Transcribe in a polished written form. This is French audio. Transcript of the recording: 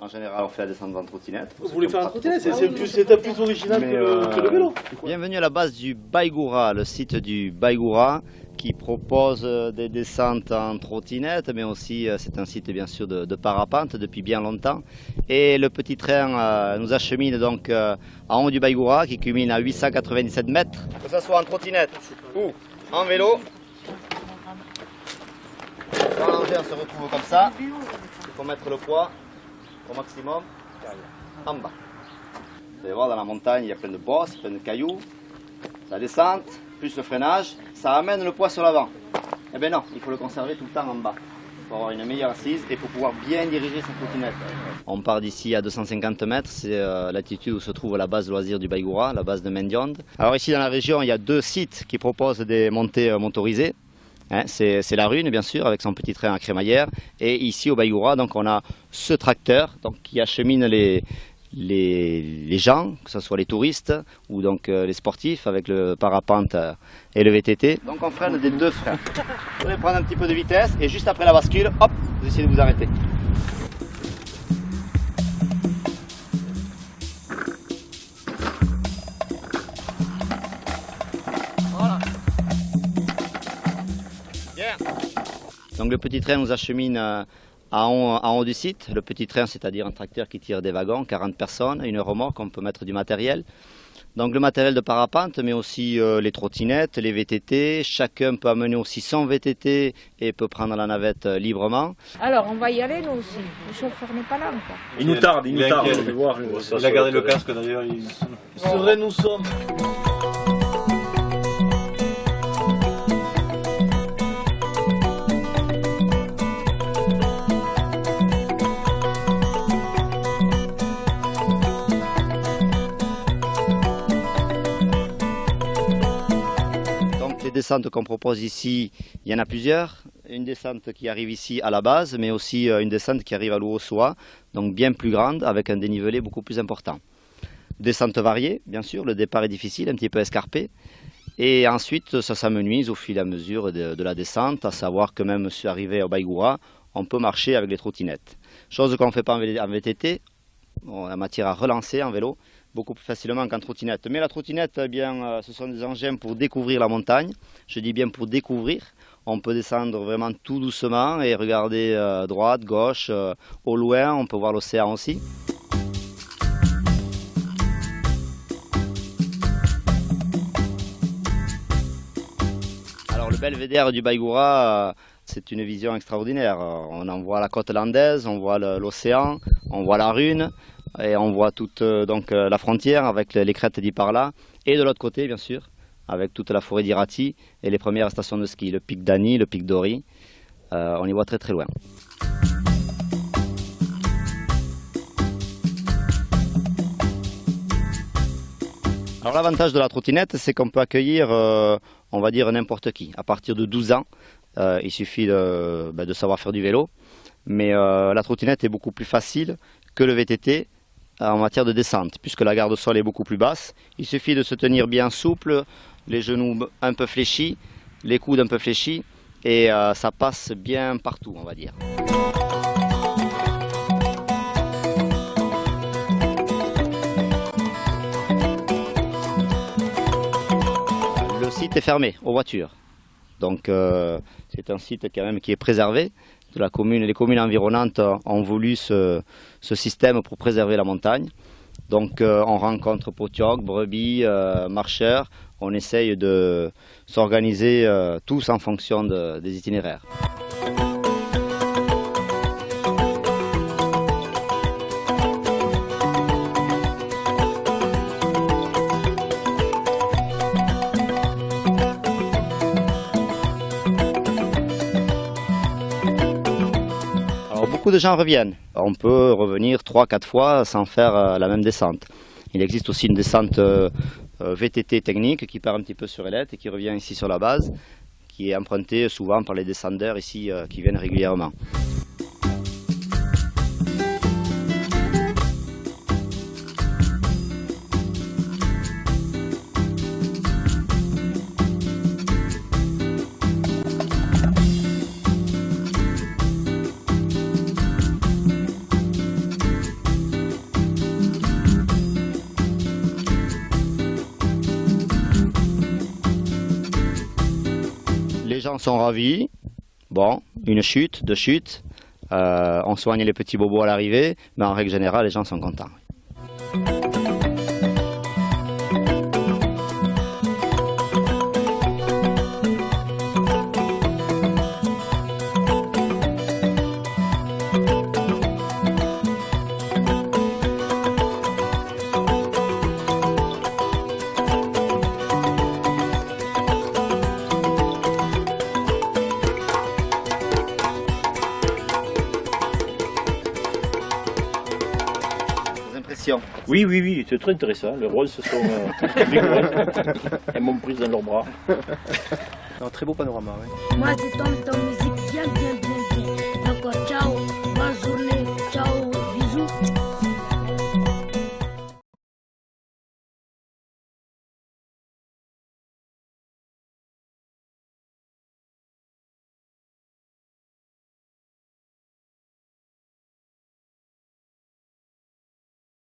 En général, on fait la descente en trottinette. Vous voulez faire un trottinette? C'est plus original que le vélo. Bienvenue à la base du Baïgoura, le site du Baïgoura qui propose des descentes en trottinette, mais aussi c'est un site bien sûr de parapente depuis bien longtemps. Et le petit train nous achemine donc en haut du Baïgoura qui culmine à 897 mètres. Que ce soit en trottinette ou en vélo, dans l'engin on se retrouve comme ça. Il faut mettre le poids au maximum en bas. Vous allez voir, dans la montagne, il y a plein de bosses, plein de cailloux. La descente, plus le freinage, ça amène le poids sur l'avant. Eh bien non, il faut le conserver tout le temps en bas pour avoir une meilleure assise et pour pouvoir bien diriger sa trottinette. On part d'ici à 250 mètres, c'est l'altitude où se trouve la base loisir du Baïgoura, la base de Mendiande. Alors ici dans la région, il y a 2 sites qui proposent des montées motorisées. Hein, c'est la Rune bien sûr avec son petit train à crémaillère, et ici au Baïgoura donc on a ce tracteur donc, qui achemine les gens, que ce soit les touristes ou donc les sportifs avec le parapente et le VTT. Donc on freine des 2 freins. Vous allez prendre un petit peu de vitesse et juste après la bascule, hop, vous essayez de vous arrêter. Donc le petit train nous achemine en haut du site. Le petit train, c'est-à-dire un tracteur qui tire des wagons, 40 personnes, une remorque, on peut mettre du matériel. Donc le matériel de parapente, mais aussi les trottinettes, les VTT. Chacun peut amener aussi son VTT et peut prendre la navette librement. Alors on va y aller nous aussi. Le chauffeur n'est pas là encore. Il nous tarde. Il a gardé le casque d'ailleurs. Serait nous sommes. Les descentes qu'on propose ici, il y en a plusieurs. Une descente qui arrive ici à la base, mais aussi une descente qui arrive à l'Ouossoua, donc bien plus grande, avec un dénivelé beaucoup plus important. Descente variée, bien sûr, le départ est difficile, un petit peu escarpé. Et ensuite, ça s'amenuise au fil et à mesure de la descente, à savoir que même si arrivé au Baïgoura, on peut marcher avec les trottinettes. Chose qu'on ne fait pas en VTT, on a matière à relancer en vélo, beaucoup plus facilement qu'en trottinette. Mais la trottinette, eh bien, ce sont des engins pour découvrir la montagne. Je dis bien pour découvrir. On peut descendre vraiment tout doucement et regarder droite, gauche, au loin. On peut voir l'océan aussi. Alors le belvédère du Baïgoura, c'est une vision extraordinaire. On en voit la côte landaise, on voit l'océan, on voit la Rune. Et on voit toute la frontière avec les crêtes d'Iparla et de l'autre côté bien sûr avec toute la forêt d'Irati et les premières stations de ski, le pic d'Ani, le pic d'Ori, on y voit très très loin. Alors l'avantage de la trottinette, c'est qu'on peut accueillir on va dire n'importe qui. À partir de 12 ans, il suffit de savoir faire du vélo, mais la trottinette est beaucoup plus facile que le VTT en matière de descente, puisque la garde au sol est beaucoup plus basse. Il suffit de se tenir bien souple, les genoux un peu fléchis, les coudes un peu fléchis, et ça passe bien partout, on va dire. Le site est fermé aux voitures, donc c'est un site quand même qui est préservé. De la commune, les communes environnantes ont voulu ce système pour préserver la montagne. Donc on rencontre potiocs, brebis, marcheurs. On essaye de s'organiser tous en fonction des itinéraires. Beaucoup de gens reviennent. On peut revenir 3-4 fois sans faire la même descente. Il existe aussi une descente VTT technique qui part un petit peu sur Ailette et qui revient ici sur la base, qui est empruntée souvent par les descendeurs ici qui viennent régulièrement. gens sont ravis. Bon, une chute, 2 chutes. On soigne les petits bobos à l'arrivée, mais en règle générale, les gens sont contents. Oui, oui, oui, c'est très intéressant. Les rôles se sont vigoureux. Elles m'ont prise dans leurs bras. Un très beau panorama, oui. Moi, c'est ton musique bien, bien, bien.